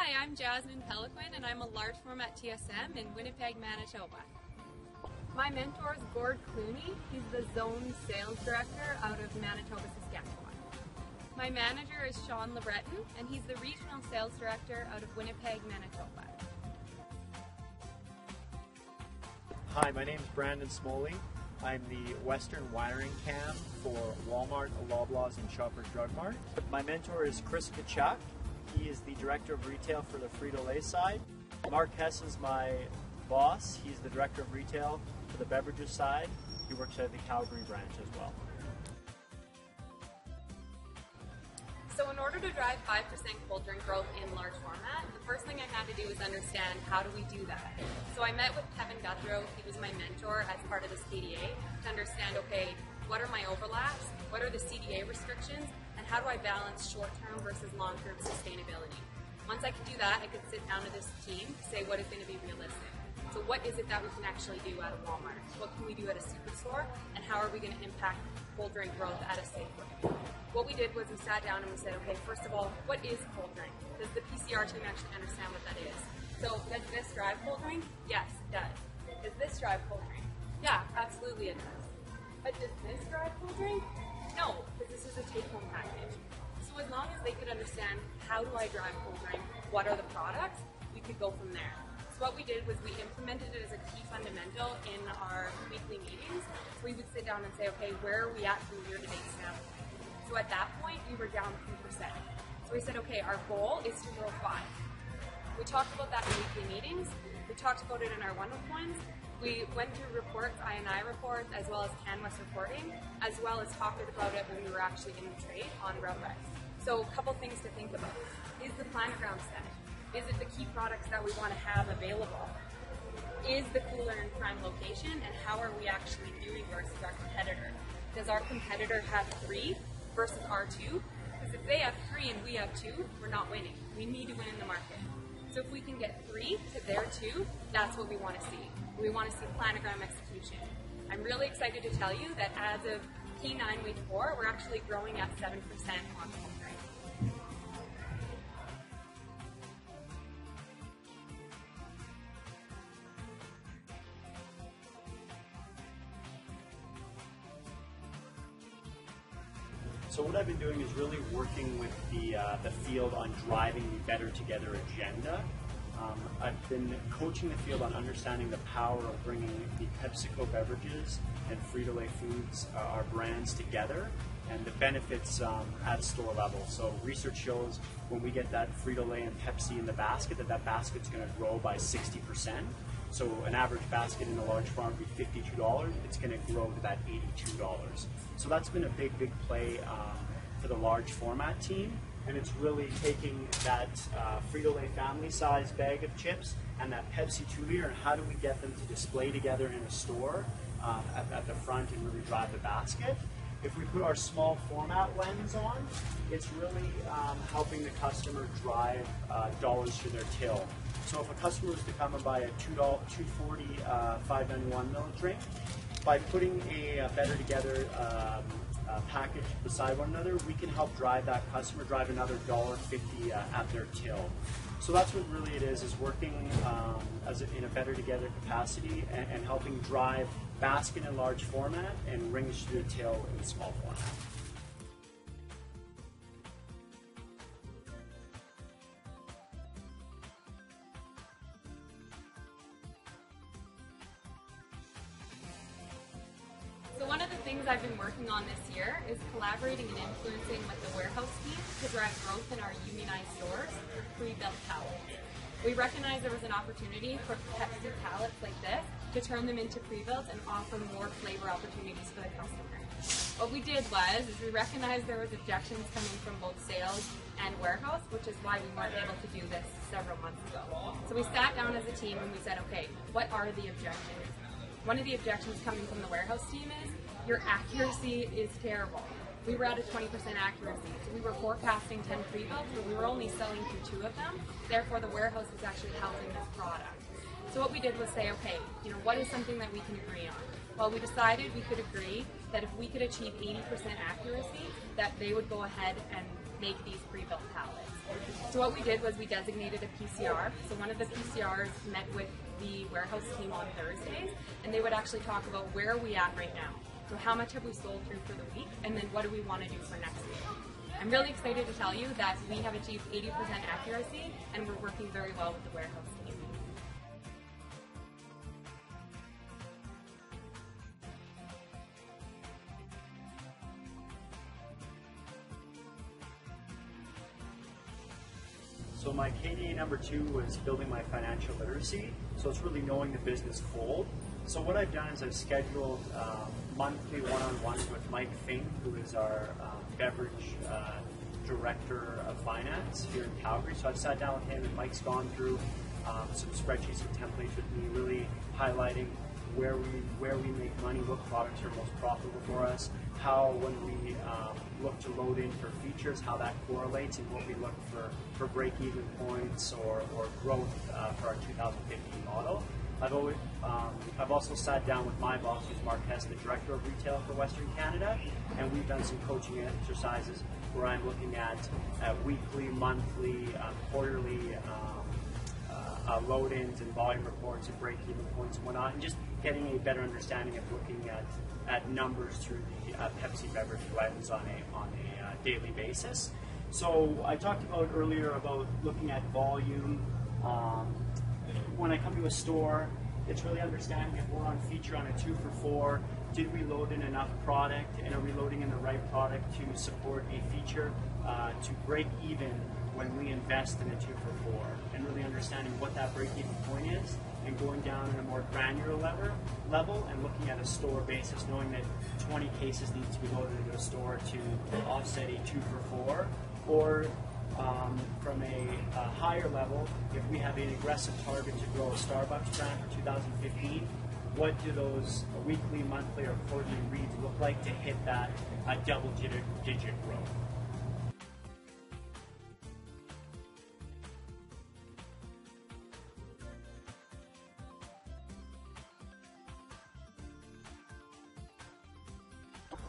Hi, I'm Jasmine and I'm a large format TSM in Winnipeg, Manitoba. My mentor is Gord Clooney. He's the Zone Sales Director out of Manitoba, Saskatchewan. My manager is Sean LeBreton, and he's the Regional Sales Director out of Winnipeg, Manitoba. Hi, my name is Brandon Smoley. I'm the Western Wiring Cam for Walmart, Loblaws, and Shoppers Drug Mart. My mentor is Chris Kachuk. He is the Director of Retail for the Frito-Lay side. Mark Hess is my boss. He's the Director of Retail for the beverages side. He works at the Calgary branch as well. So in order to drive 5% cold drink growth in large format, the first thing I had to do was understand how do we do that. So I met with Kevin Guthrow, he was my mentor as part of this KDA, to understand, okay, what are my overlaps, what are the CDA restrictions, and how do I balance short-term versus long-term sustainability. Once I could do that, I could sit down with this team, say what is going to be realistic. So what is it that we can actually do at a Walmart? What can we do at a superstore? And how are we going to impact cold drink growth at a Safeway? What we did was we sat down and we said, okay, first of all, what is cold drink? Does the PCR team actually understand what that is? So does this drive cold drink? Yes, it does. Does this drive cold drink? Yeah, absolutely it does. But does this drive cold drink? No, because this is a take-home package. So as long as they could understand how do I drive cold drink, what are the products, we could go from there. So what we did was we implemented it as a key fundamental in our weekly meetings. So we would sit down and say, okay, where are we at from year-to-date standpoint? So at that point, we were down 3%. So we said, okay, our goal is to grow 5. We talked about that in weekly meetings. We talked about it in our one-on-ones. We went through reports, I&I reports, as well as CanWest reporting, as well as talked about it when we were actually in the trade on RevRex. So a couple things to think about. Is the planogram set? Is it the key products that we want to have available? Is the cooler in prime location, and how are we actually doing versus our competitor? Does our competitor have 3 versus our 2? Because if they have 3 and we have 2, we're not winning. We need to win in the market. So if we can get 3 to their 2, that's what we want to see. We want to see planogram execution. I'm really excited to tell you that as of P9 week 4, we're actually growing at 7% on cold drink. So what I've been doing is really working with the field on driving the Better Together agenda. I've been coaching the field on understanding the power of bringing the PepsiCo beverages and Frito-Lay Foods, our brands, together, and the benefits at store level. So research shows when we get that Frito-Lay and Pepsi in the basket, that basket's going to grow by 60%. So an average basket in a large farm would be $52. It's going to grow to that $82. So that's been a big play for the large format team. And it's really taking that Frito-Lay family size bag of chips and that Pepsi 2-liter, and how do we get them to display together in a store at the front and really drive the basket. If we put our small format lens on, it's really helping the customer drive dollars to their till. So if a customer was to come and buy a $2.40 591 ml drink, by putting a Better Together package beside one another, we can help drive that customer, drive another $1.50 at their till. So that's what really it is working in a Better Together capacity and helping drive basket in large format and rings to the till in small format. So one of the things I've been working on this year is collaborating and influencing with the warehouse team to drive growth in our unionized stores through pre-built pallets. We recognized there was an opportunity for Pepsi pallets like this to turn them into pre-built and offer more flavor opportunities for the customer. What we did was we recognized there was objections coming from both sales and warehouse, which is why we weren't able to do this several months ago. So we sat down as a team and we said, okay, what are the objections? One of the objections coming from the warehouse team is your accuracy is terrible. We were at a 20% accuracy, so we were forecasting 10 pre-builts, but we were only selling through 2 of them. Therefore, the warehouse was actually housing this product. So what we did was say, okay, what is something that we can agree on? Well, we decided we could agree that if we could achieve 80% accuracy, that they would go ahead and make these pre-built pallets. So what we did was we designated a PCR. So one of the PCRs met with the warehouse team on Thursdays, and they would actually talk about where are we at right now. So how much have we sold through for the week, and then what do we want to do for next week? I'm really excited to tell you that we have achieved 80% accuracy, and we're working very well with the warehouse team. So my KDA number 2 was building my financial literacy. So it's really knowing the business cold. So what I've done is I've scheduled monthly one-on-ones with Mike Fink, who is our beverage director of finance here in Calgary. So I've sat down with him, and Mike's gone through some spreadsheets and templates with me, really highlighting where we make money, what products are most profitable for us, how when we look to load in for features, how that correlates, and what we look for break-even points or growth for our 2015 model. I've also sat down with my boss, who's Marquez, the director of retail for Western Canada, and we've done some coaching exercises where I'm looking at weekly, monthly, quarterly load-ins and volume reports and break-even points and whatnot, and just getting a better understanding of looking at numbers through the Pepsi beverage lens on a daily basis. So I talked about earlier about looking at volume. When I come to a store, it's really understanding if we're on feature on a 2 for 4, did we load in enough product, and are we loading in the right product to support a feature to break even when we invest in a 2 for 4, and really understanding what that break-even point is, and going down in a more granular level and looking at a store basis, knowing that 20 cases need to be loaded into a store to offset a 2 for 4, or from a higher level, if we have an aggressive target to grow a Starbucks brand for 2015, what do those weekly, monthly, or quarterly reads look like to hit that double-digit growth?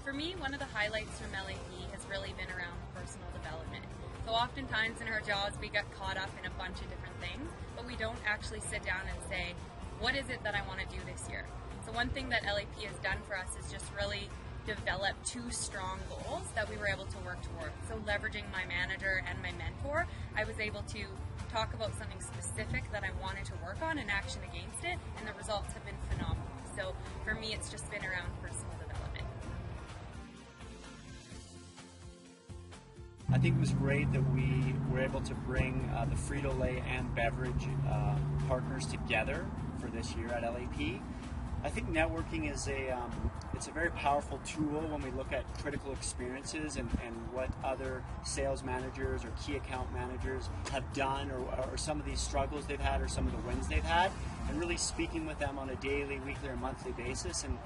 For me, one of the highlights from LAP has really been around personal development. So oftentimes in our jobs we get caught up in a bunch of different things, but we don't actually sit down and say, what is it that I want to do this year? So one thing that LAP has done for us is just really develop 2 strong goals that we were able to work towards. So leveraging my manager and my mentor, I was able to talk about something specific that I wanted to work on and action against it, and the results have been phenomenal. So for me, it's just been around personal development. I think it was great that we were able to bring the Frito-Lay and beverage partners together for this year at LAP. I think networking is it's a very powerful tool when we look at critical experiences and what other sales managers or key account managers have done, or some of these struggles they've had, or some of the wins they've had, and really speaking with them on a daily, weekly, or monthly basis, and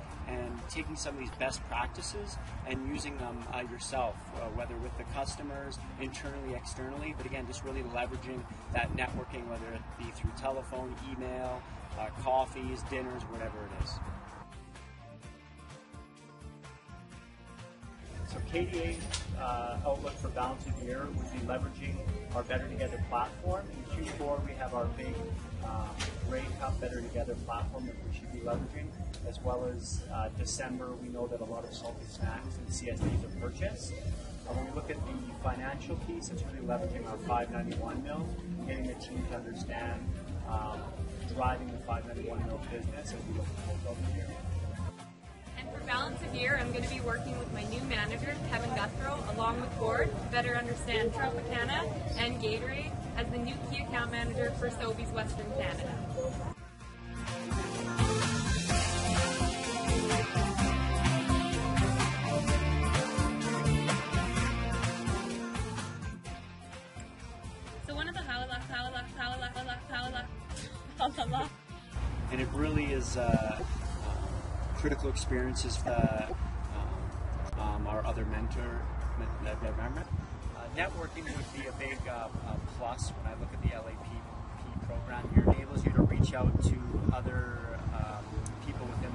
taking some of these best practices and using them yourself, whether with the customers, internally, externally, but again, just really leveraging that networking, whether it be through telephone, email, coffees, dinners, whatever it is. So KDA outlook for balance of year would be leveraging our Better Together platform. In Q4 we have our big Grey Cup Better Together platform that we should be leveraging, as well as December we know that a lot of salty snacks and CSDs are purchased. When we look at the financial piece, it's really leveraging our 591 mil, getting the team to understand driving the 591 mil business as we look to close out the year. And for balance of year, I'm going to be working with my new manager, Kevin Guthrow, along with Gord, to better understand Tropicana and Gatorade as the new key account manager for Sobeys Western Canada. So one of the and it really is critical experiences our other mentor. Networking would be a big plus when I look at the LAP program. It enables you to reach out to other people within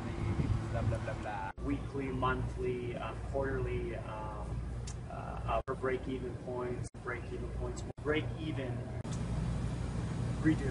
blah, blah, blah, blah. Weekly, monthly, quarterly, for break-even points, break-even, redo.